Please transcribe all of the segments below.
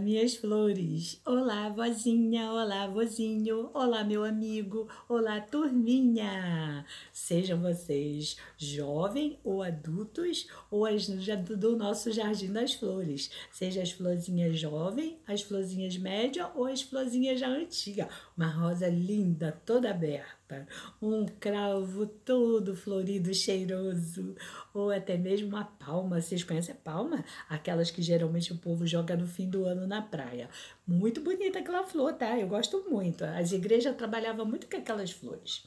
minhas flores. Olá, vozinha. Olá, vozinho. Olá, meu amigo. Olá, turminha. Sejam vocês jovens ou adultos ou do nosso Jardim das Flores. Seja as florzinhas jovens, as florzinhas médias ou as florzinhas já antigas. Uma rosa linda, toda aberta. Um cravo todo florido, cheiroso. Ou até mesmo uma palma. Vocês conhecem a palma? Aquelas que geralmente o povo joga no fim do ano na praia. Muito bonita aquela flor, tá? Eu gosto muito. As igrejas trabalhavam muito com aquelas flores.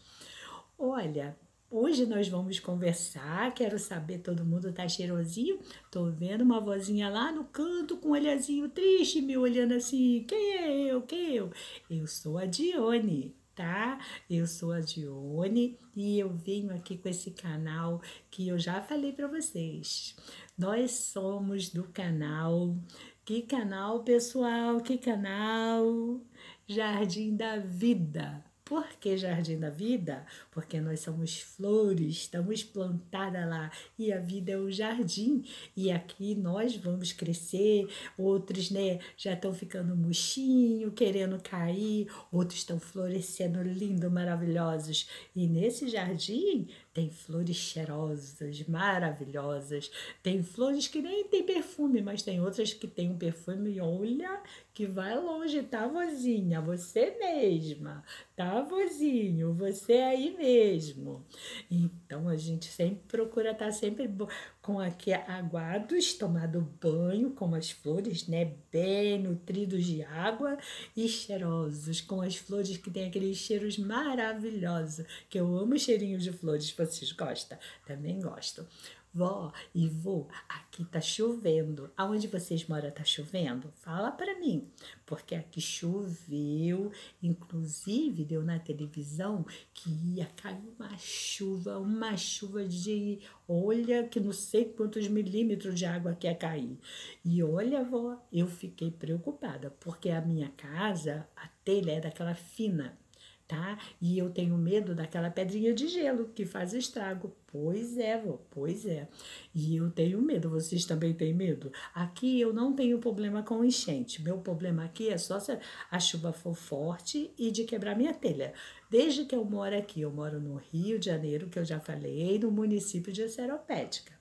Olha, hoje nós vamos conversar. Quero saber, todo mundo tá cheirosinho? Tô vendo uma vozinha lá no canto com um olhazinho triste, me olhando assim. Quem é eu? Quem é eu? Eu sou a Dione. Tá? Eu sou a Dione e eu venho aqui com esse canal que eu já falei para vocês. Nós somos do canal. Que canal, pessoal? Que canal? Jardim da Vida. Por que Jardim da Vida? Porque nós somos flores, estamos plantadas lá e a vida é o jardim. E aqui nós vamos crescer, outros, né, já estão ficando murchinho, querendo cair, outros estão florescendo lindo, maravilhosos. E nesse jardim tem flores cheirosas, maravilhosas. Tem flores que nem tem perfume, mas tem outras que tem um perfume, olha, que vai longe, tá, vozinha? Você mesma, tá, vozinho? Você aí mesmo. Então a gente sempre procura estar sempre com aqui aguados, tomado banho com as flores, né? Bem nutridos de água e cheirosos, com as flores que tem aqueles cheiros maravilhosos, que eu amo cheirinho de flores. Vocês gostam? Também gosto. Vó e vô, aqui tá chovendo. Aonde vocês moram tá chovendo? Fala para mim, porque aqui choveu, inclusive deu na televisão que ia cair uma chuva de, olha, que não sei quantos milímetros de água que ia cair. E olha, vó, eu fiquei preocupada, porque a minha casa, a telha é daquela fina, tá? E eu tenho medo daquela pedrinha de gelo que faz estrago. Pois é, vô, pois é. E eu tenho medo, vocês também têm medo? Aqui eu não tenho problema com enchente. Meu problema aqui é só se a chuva for forte e de quebrar minha telha. Desde que eu moro aqui, eu moro no Rio de Janeiro, que eu já falei, no município de Seropédica.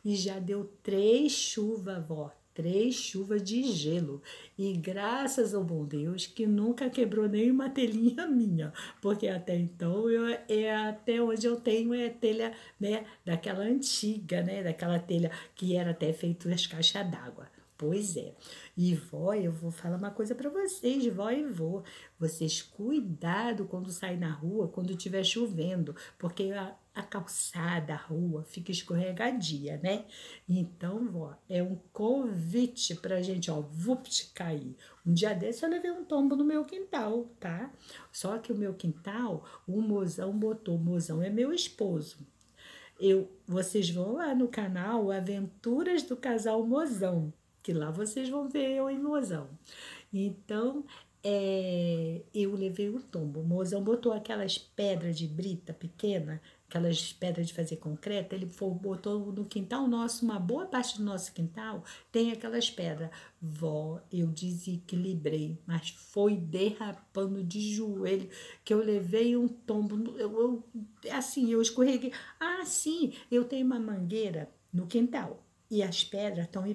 E já deu 3 chuvas, vó. 3 chuvas de gelo. E graças ao bom Deus que nunca quebrou nenhuma telhinha minha. Porque até então, até onde eu tenho é telha, né, daquela antiga, né? Daquela telha que era até feito as caixas d'água. Pois é. E vó, eu vou falar uma coisa para vocês, vó e vô. Vocês cuidado quando sair na rua, quando estiver chovendo, porque a calçada, a rua fica escorregadia, né? Então, vó, é um convite pra gente, ó, vupt, cair. Um dia desse eu levei um tombo no meu quintal, tá? Só que o meu quintal, o mozão botou, o mozão é meu esposo. Vocês vão lá no canal Aventuras do Casal Mozão, que lá vocês vão ver eu em Mozão. Então, eu levei um tombo. O mozão botou aquelas pedras de brita pequena, aquelas pedras de fazer concreto, botou no quintal nosso, uma boa parte do nosso quintal tem aquelas pedras. Vó, eu desequilibrei, mas foi derrapando de joelho que eu levei um tombo. Assim, eu escorreguei. Ah, sim, eu tenho uma mangueira no quintal e as pedras estão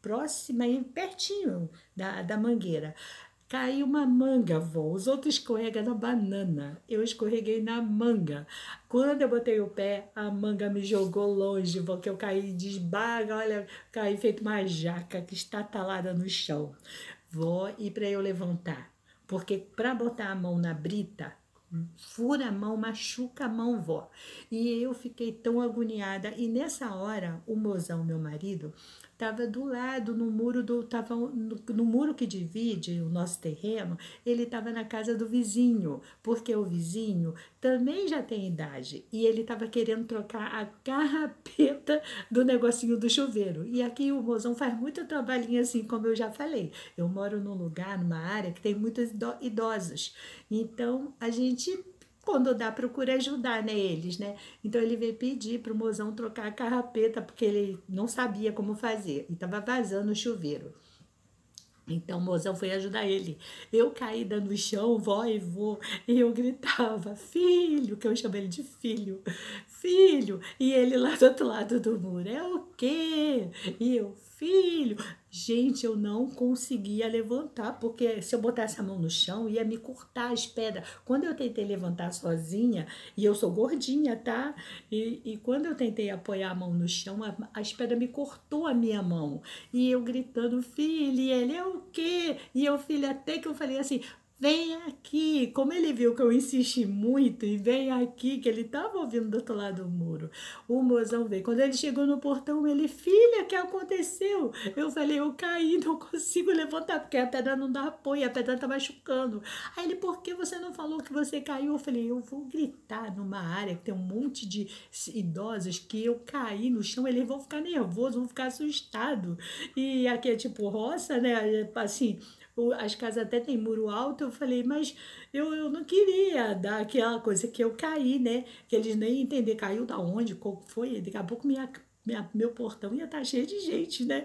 próxima e pertinho da mangueira. Caiu uma manga, vó. Os outros escorregam na banana. Eu escorreguei na manga. Quando eu botei o pé, a manga me jogou longe, vó, que eu caí de esbaga, olha, caí feito uma jaca que está talada no chão. Vó, e para eu levantar? Porque para botar a mão na brita, fura a mão, machuca a mão, vó. E eu fiquei tão agoniada. E nessa hora, o mozão, meu marido, estava do lado, no muro que divide o nosso terreno, ele estava na casa do vizinho, porque o vizinho também já tem idade e ele estava querendo trocar a carrapeta do negocinho do chuveiro. E aqui o mozão faz muito trabalhinho assim, como eu já falei. Eu moro num lugar, numa área que tem muitos idosos. Então, a gente, quando dá, procura ajudar, né, eles, né? Então, ele veio pedir pro mozão trocar a carrapeta, porque ele não sabia como fazer, e estava vazando o chuveiro. Então o mozão foi ajudar ele. Eu caída no chão, vó e vô, e eu gritava, filho, que eu chamo ele de filho, filho. E ele lá do outro lado do muro, é o quê? E eu, filho. Gente, eu não conseguia levantar, porque se eu botasse a mão no chão, ia me cortar as pedras. Quando eu tentei levantar sozinha, e eu sou gordinha, tá? E quando eu tentei apoiar a mão no chão, as pedras me cortou a minha mão. E eu gritando, filho, e ele, é o quê? E eu, filho, até que eu falei assim, vem aqui. Como ele viu que eu insisti muito e vem aqui, que ele estava ouvindo do outro lado do muro, o mozão veio. Quando ele chegou no portão, ele, filha, o que aconteceu? Eu falei, eu caí, não consigo levantar, porque a pedra não dá apoio, a pedra tá machucando. Aí ele, por que você não falou que você caiu? Eu falei, eu vou gritar numa área que tem um monte de idosos que eu caí no chão, eles vão ficar nervosos, vão ficar assustados. E aqui é tipo roça, né? Assim, as casas até tem muro alto. Eu falei, mas eu não queria dar aquela coisa que eu caí, né? Que eles nem entenderam, caiu da onde, qual foi. Daqui a pouco meu portão ia estar cheio de gente, né?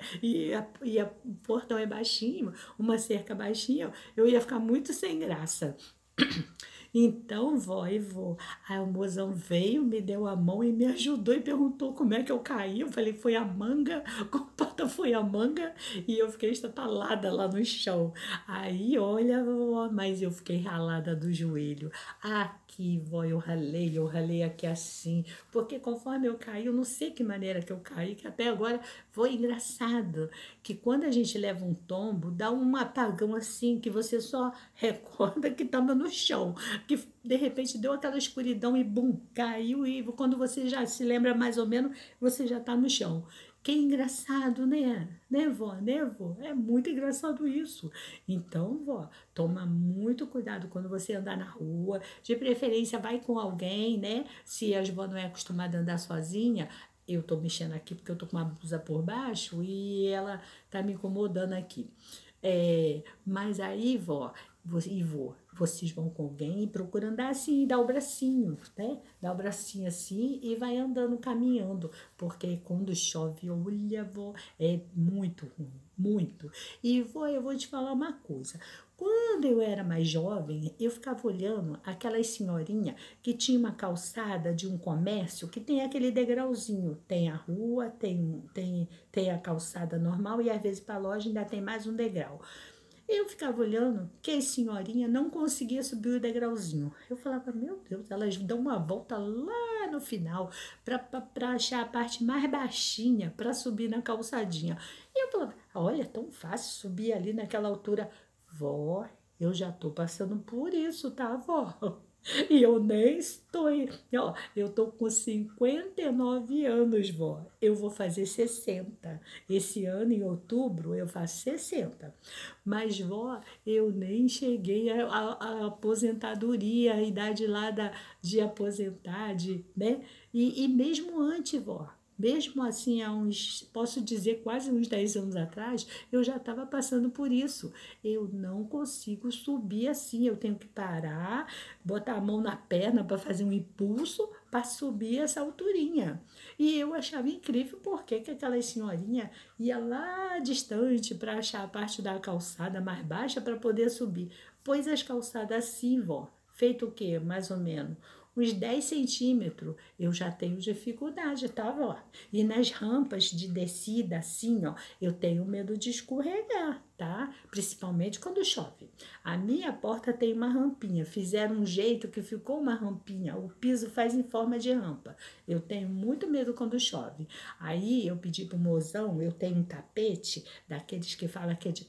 O portão é baixinho, uma cerca baixinha, eu ia ficar muito sem graça. Então, vó e vô, aí o mozão veio, me deu a mão e me ajudou e perguntou como é que eu caí. Eu falei, foi a manga, culpada foi a manga, e eu fiquei estatalada lá no chão. Aí, olha, vó, mas eu fiquei ralada do joelho. Aqui, vó, eu ralei aqui assim, porque conforme eu caí, eu não sei que maneira que eu caí, que até agora foi engraçado, que quando a gente leva um tombo, dá um apagão assim, que você só recorda que estava no chão, que de repente deu aquela escuridão e bum, caiu, e quando você já se lembra mais ou menos, você já está no chão. Que engraçado, né? Né, vó? Né, vó? É muito engraçado isso. Então, vó, toma muito cuidado quando você andar na rua. De preferência, vai com alguém, né? Se a vó não é acostumada a andar sozinha, eu tô mexendo aqui porque eu tô com uma blusa por baixo e ela tá me incomodando aqui. Mas aí, vó, e vô, vocês vão com alguém e procura andar assim, dá o bracinho, né? Dá o bracinho assim e vai andando, caminhando, porque quando chove, olha, vô, é muito ruim, muito. E vô, eu vou te falar uma coisa. Quando eu era mais jovem, eu ficava olhando aquelas senhorinhas que tinha uma calçada de um comércio que tem aquele degrauzinho. Tem a rua, tem a calçada normal e às vezes para a loja ainda tem mais um degrau. Eu ficava olhando que a senhorinha não conseguia subir o degrauzinho. Eu falava, meu Deus, elas dão uma volta lá no final para achar a parte mais baixinha para subir na calçadinha. E eu falava, olha, é tão fácil subir ali naquela altura. Vó, eu já tô passando por isso, tá, vó? E eu nem estou. Ó, eu tô com 59 anos, vó. Eu vou fazer 60. Esse ano, em outubro, eu faço 60. Mas, vó, eu nem cheguei à aposentadoria, a idade lá de aposentar, né? E mesmo antes, vó. Mesmo assim, posso dizer, quase uns 10 anos atrás, eu já estava passando por isso. Eu não consigo subir assim, eu tenho que parar, botar a mão na perna para fazer um impulso para subir essa alturinha. E eu achava incrível porque que aquela senhorinha ia lá distante para achar a parte da calçada mais baixa para poder subir. Pois as calçadas assim, vó, feito o quê? Mais ou menos uns 10 centímetros, eu já tenho dificuldade, tá, vó? E nas rampas de descida, assim, ó, eu tenho medo de escorregar, tá? Principalmente quando chove. A minha porta tem uma rampinha, fizeram um jeito que ficou uma rampinha, o piso faz em forma de rampa. Eu tenho muito medo quando chove. Aí eu pedi pro mozão, eu tenho um tapete, daqueles que fala que é de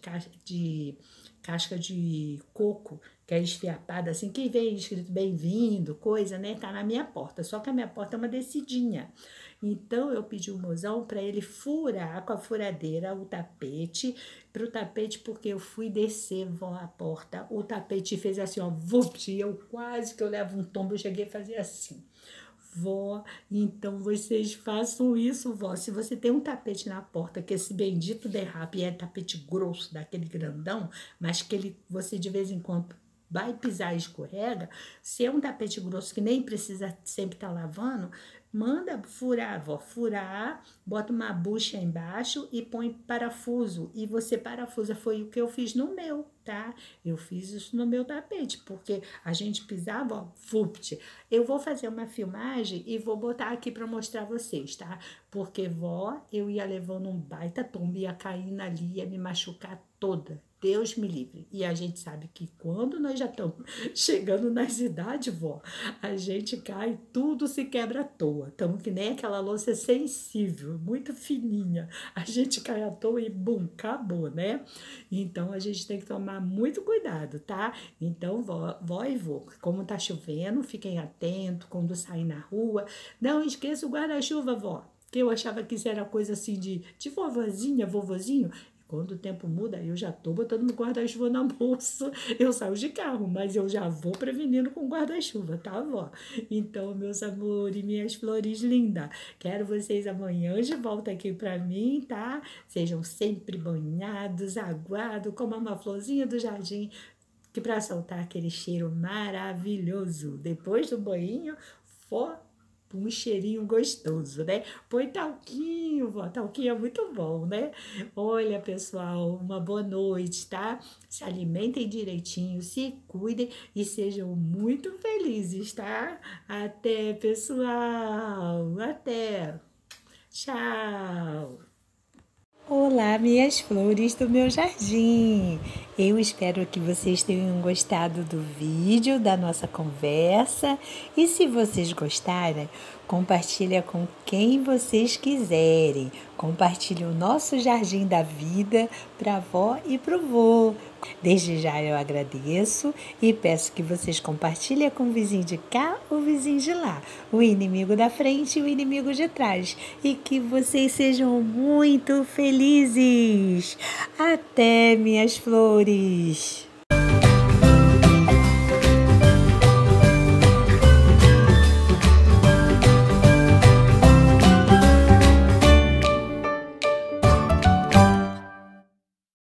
casca de coco, que é esfiapada, assim, que vem escrito bem-vindo, coisa, né? Tá na minha porta, só que a minha porta é uma descidinha. Então, eu pedi o mozão para ele furar com a furadeira o tapete, pro tapete, porque eu fui descer a porta, o tapete fez assim, ó, vupt, e eu quase que eu levo um tombo, eu cheguei a fazer assim. Vó, então vocês façam isso, vó. Se você tem um tapete na porta, que esse bendito derrape e é tapete grosso, daquele grandão, mas que você de vez em quando vai pisar e escorrega, se é um tapete grosso que nem precisa sempre estar lavando, Manda furar, vó, furar, bota uma bucha embaixo e põe parafuso. E você parafusa, foi o que eu fiz no meu, tá? Eu fiz isso no meu tapete, porque a gente pisava, ó, fupt. Eu vou fazer uma filmagem e vou botar aqui para mostrar vocês, tá? Porque, vó, eu ia levando um baita tombo, ia caindo ali, ia me machucar toda. Deus me livre. E a gente sabe que quando nós já estamos chegando nas idades, vó, a gente cai, tudo se quebra à toa. Estamos que nem aquela louça sensível, muito fininha. A gente cai à toa e bum, acabou, né? Então a gente tem que tomar muito cuidado, tá? Então, vó e vô, como tá chovendo, fiquem atentos quando sair na rua. Não esqueça o guarda-chuva, vó. Que eu achava que isso era coisa assim de vovozinha, vovozinho. Quando o tempo muda, eu já tô botando meu guarda-chuva na bolsa. Eu saio de carro, mas eu já vou prevenindo com guarda-chuva, tá, vó? Então, meus amores, minhas flores lindas, quero vocês amanhã de volta aqui pra mim, tá? Sejam sempre banhados, aguados, como uma florzinha do jardim, que para soltar aquele cheiro maravilhoso. Depois do banho, for um cheirinho gostoso, né? Põe talquinho, vó. Talquinho é muito bom, né? Olha, pessoal, uma boa noite, tá? Se alimentem direitinho, se cuidem e sejam muito felizes, tá? Até, pessoal. Até. Tchau. Olá, minhas flores do meu jardim! Eu espero que vocês tenham gostado do vídeo, da nossa conversa. E se vocês gostarem, compartilha com quem vocês quiserem. Compartilhe o nosso jardim da vida para a avó e para o vô. Desde já eu agradeço e peço que vocês compartilhem com o vizinho de cá, o vizinho de lá, o inimigo da frente e o inimigo de trás. E que vocês sejam muito felizes. Até, minhas flores!